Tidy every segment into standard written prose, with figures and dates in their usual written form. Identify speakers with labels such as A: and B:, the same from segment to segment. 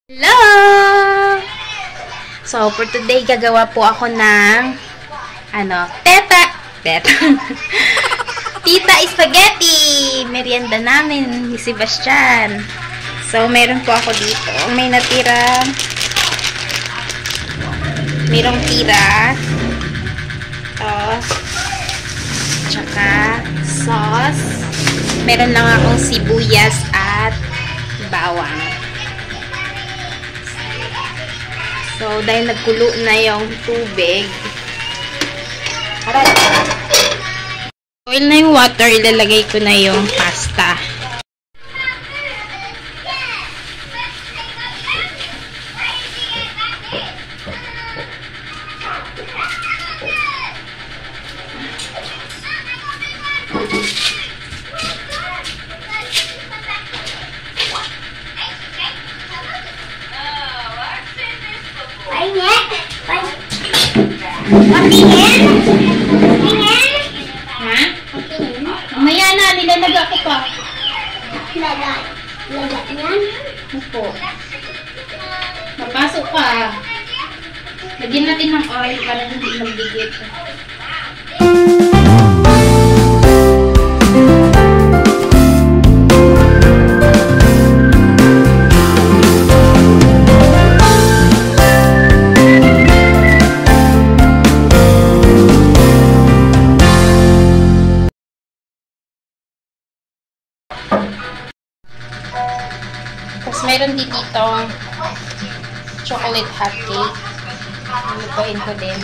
A: Hello! So, for today, gagawa po ako ng Tita Spaghetti! Merienda namin ni Sebastian. So, meron po ako dito. May natira. Merong tira. Tsaka sauce. Meron lang akong sibuyas at bawang. So, dahil nagkulo na yung tubig, oil na yung water, ilalagay ko na yung pasta. Ha? Mamaya na, nilalag ako pa.
B: Laga yan?
A: Opo. Papasok ka. Lagyan natin ng oil para hindi magdikit. Tapos meron dito chocolate hot cake. Lupain ko din.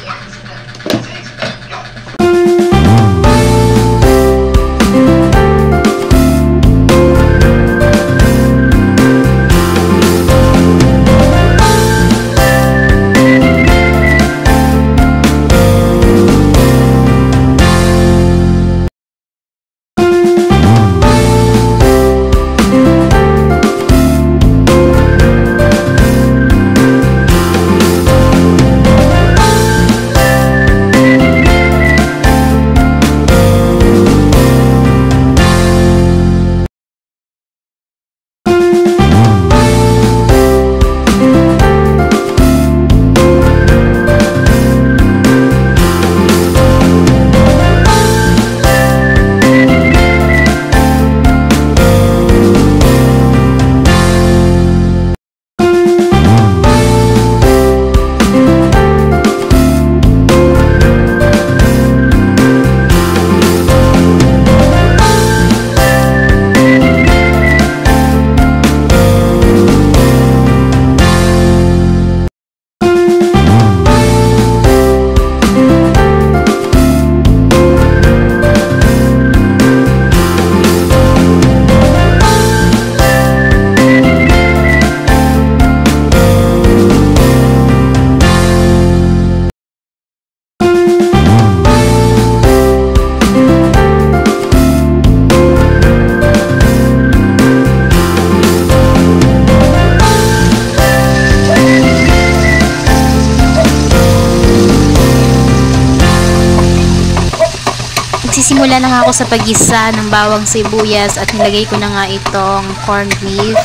A: Nagsisimula na nga ako sa paggisa ng bawang sibuyas at nilagay ko na nga itong corned beef.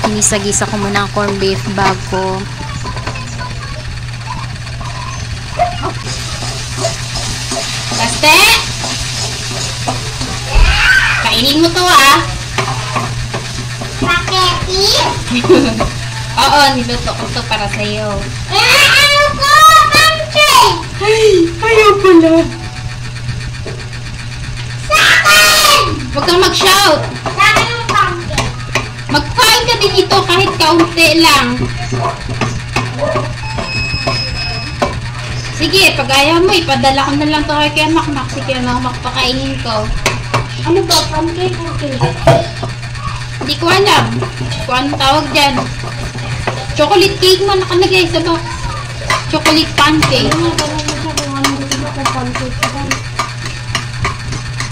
A: Hinisa-gisa ko muna ang corned beef bago. Baste! Kainin mo to
B: Spaghetti?
A: Oo, niluto ko to para sa'yo.
B: Ano ko? Pancake!
A: Ayaw pala. Huwag kang mag-shout.
B: Saan yung pancake?
A: Magkain ka din ito kahit kaunti lang. Sige, pag ayaw mo, ipadala ko na lang ito kay Kuya Makmak. Sige, makpakainin ko.
B: Ano ba? Pancake o cake?
A: Hindi ko alam kung anong tawag dyan. Chocolate cake mo nakalagay sa box. Chocolate pancake.
B: Ano ba naman siya kung ano gusto mo kung pancake ka?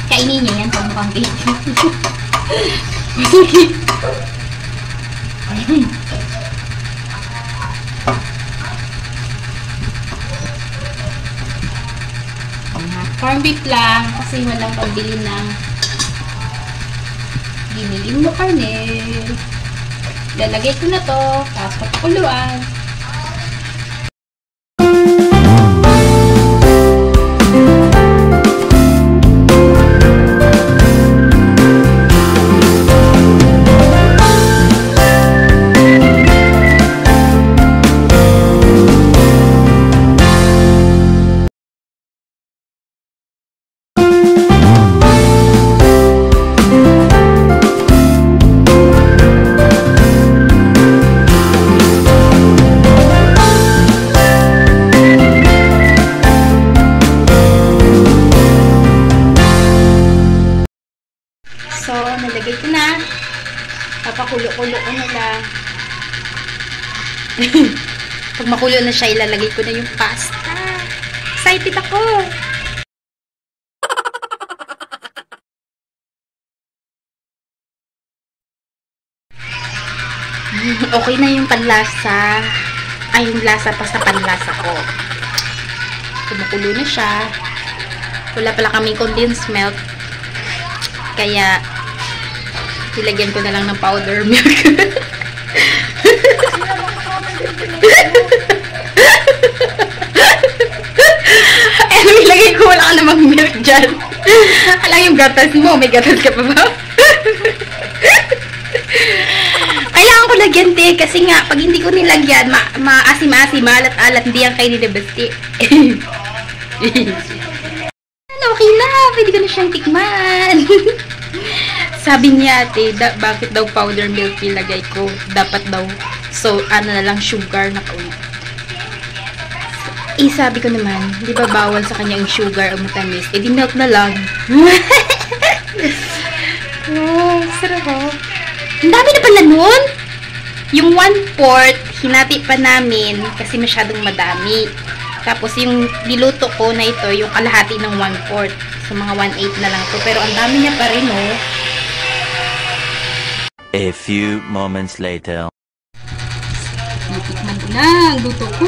A: Kainin niya yan pang pancake. Corn beef lang kasi walang pambili ng binili mo karne. Lalagay ko na to, tapos papakuluan. So, nalagay ko na. Papakulo-kulo ko na lang. Pag makulo na siya, ilalagay ko na yung pasta. Excited ako! Okay na yung panlasa. Ay, yung lasa pa sa panlasa ko. Kumukulo na siya. Wala pala kaming condensed milk. Kaya, ilagyan ko na lang ng powder milk. Ilagay ko, wala ka namang milk dyan. Alam yung gatas mo, may gatas ka pa ba? Kailangan ko lagyan, te, kasi nga, pag hindi ko nilagyan, maasim-asim, maalat-alat, hindi yan kayo nilabasti. Okay na, pwede ko na siyang tikman. Sabi niya, ate, bakit daw powder milk ilagay ko? Dapat daw, so, ano na lang, sugar na kauna. Eh, sabi ko naman, di ba bawal sa kanya yung sugar o matamis? Eh, di milk na lang. Oh, sarap oh. Ang dami na pala nun! Yung 1/4, hinati pa namin kasi masyadong madami. Tapos yung niluto ko na ito, yung kalahati ng 1/4. So, mga 1/8 na lang to. Pero ang dami niya pa rin, oh.
C: A few moments later.
A: Natikman ko na ang luto ko.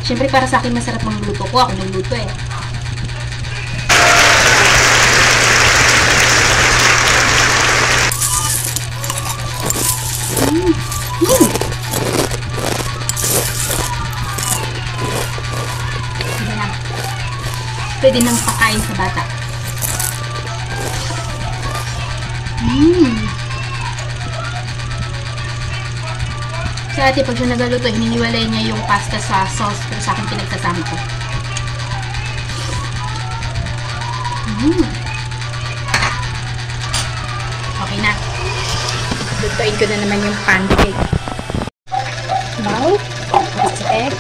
A: Siyempre, para sa akin, masarap ang luto ko. Ako nagluto eh. Pwede nang pakain sa bata. Sa ate, pag siya nagaluto, hininiwalay niya yung pasta sa sauce, pero sa akin pinagsasama ko. Okay na. Lutuin ko na naman yung pancake. Wow! It's egg.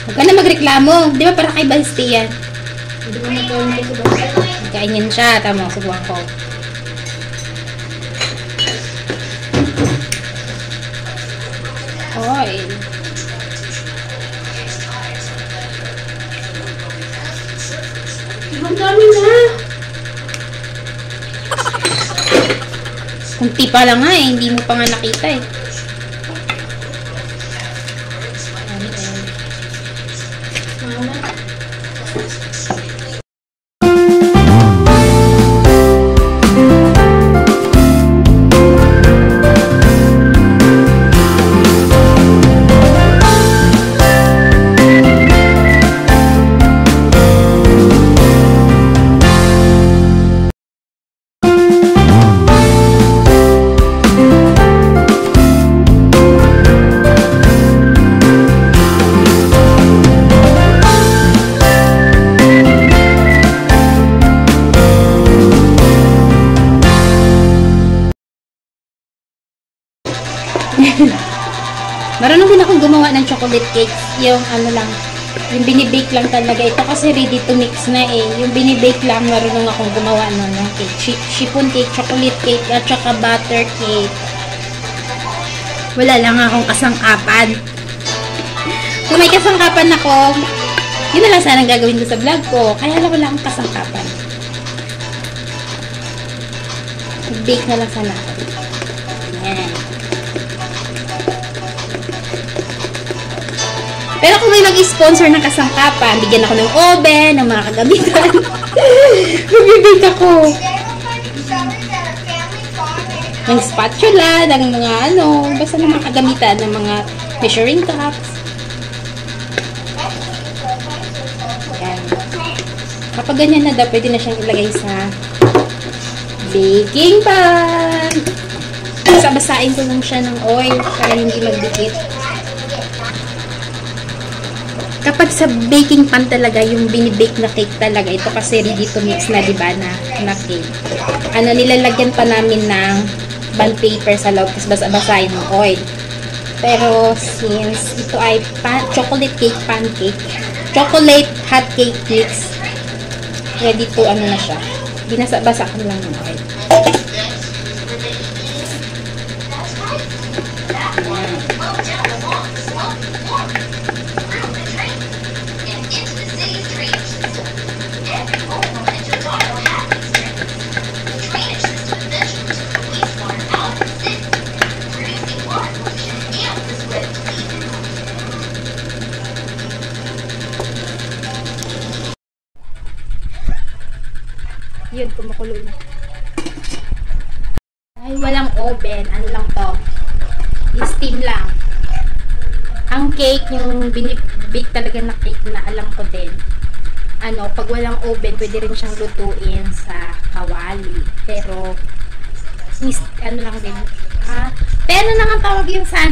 A: Huwag ka na magreklamo. Di ba para kay Basti yan? Hindi ba magkain ko sa Basti? Kain yan siya. Tama, subukan ko. Oil. Ang dami na. Kunti pa lang nga eh. Hindi mo pa nga nakita eh. Marunong din akong gumawa ng chocolate cakes. Yung ano lang, Yung binibake lang talaga. Ito kasi ready to mix na eh. Yung binibake lang, marunong akong gumawa ng cake. Chiffon cake, chocolate cake, at saka butter cake. Wala lang akong kasangkapan. Kung may kasangkapan ako, yun na lang sana gagawin ko sa vlog ko. Kaya lang wala akong kasangkapan. Bake na lang sana ako. Ayan. Pero kung may mag-sponsor ng kasangkapan, bigyan ako ng oven, ng mga kagamitan. Magbibake ako. Ng spatula, ng mga basta ng mga kagamitan, ng mga measuring cups. Ayan. Kapag ganyan na daw, pwede na siyang ilagay sa baking pan. Basabasain ko lang siya ng oil para hindi magdikit. Kapag sa baking pan talaga, yung binibake na cake talaga, ito kasi ready to mix na, diba, na cake. Nilalagyan pa namin ng bond paper sa loob, tapos basa-basahin ng oil. Pero since ito ay chocolate cake pancake, chocolate hot cake mix, ready to na siya. Binasa-basa ko lang ng oil. Yun, kumukulo na. Ay, walang oven. Ano lang to? Steam lang. Ang cake, yung binibake talaga na cake na alam ko din. Pag walang oven, pwede rin siyang lutuin sa kawali. Pero, lang din. Pero na nga tawag yung sa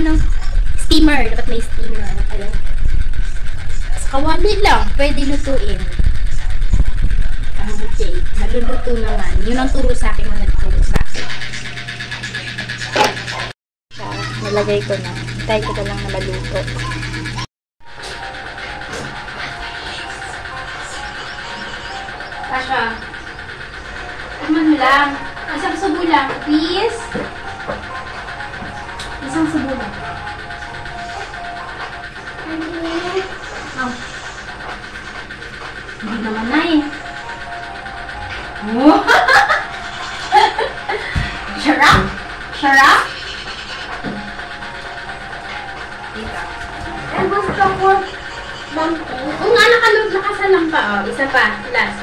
A: steamer. Dapat may steamer. Sa kawali lang, pwede lutuin. Okay, maluluto naman. Yun ang turo sa akin, nagturo sa akin. Nalagay ko na. Hintay ko lang na maluto. Tasha, naman lang. Isang subo lang, please. Isang subo lang. Hindi naman na eh. Sarap? Sarap? Dito.
B: Ang gusto ko, dumpling.
A: Kung nga nakasalang pa, isa pa, last.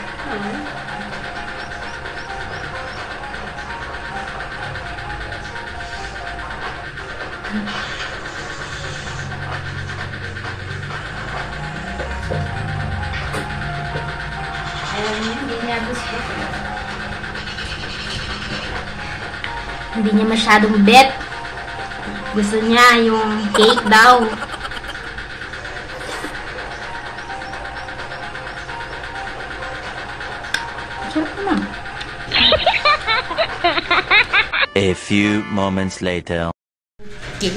A: Hindi niya masyadong bet. Gusto niya yung cake daw. Sarap na.
C: A few moments later.
A: Okay.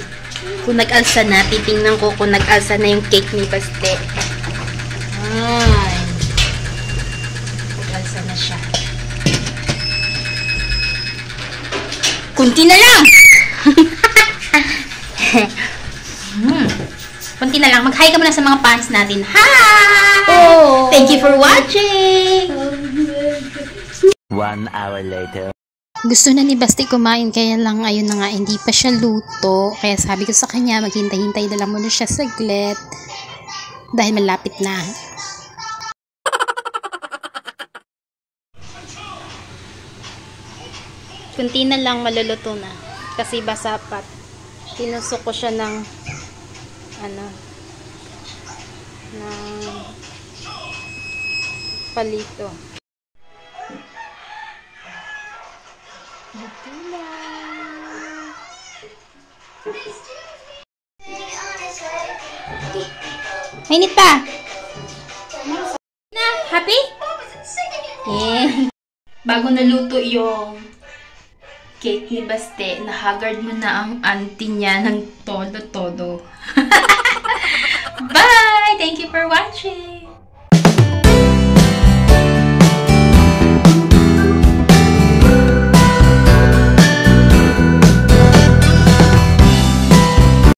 A: Kung nag-alsa na, titingnan ko kung nag-alsa na yung cake ni Baste. Ay. Nag-alsa na siya. Kunti na lang! Kunti na lang. Mag-hi ka muna sa mga fans natin. Hi!
B: Oh.
A: Thank you for watching!
C: 1 hour later.
D: Gusto na ni Basti kumain, kaya lang ayun na nga, hindi pa siya luto. Kaya sabi ko sa kanya, maghintay-hintay na lang muna siya saglit. Dahil malapit na.
A: Kunti na lang, maluluto na. Kasi basa pa. Tinusok ko siya ng ng palito. Ito lang. Mainit pa. Na, happy? Yeah. Bago naluto yung cake ni Baste, nahagard mo na ang auntie niya ng todo-todo. Bye! Thank you for watching!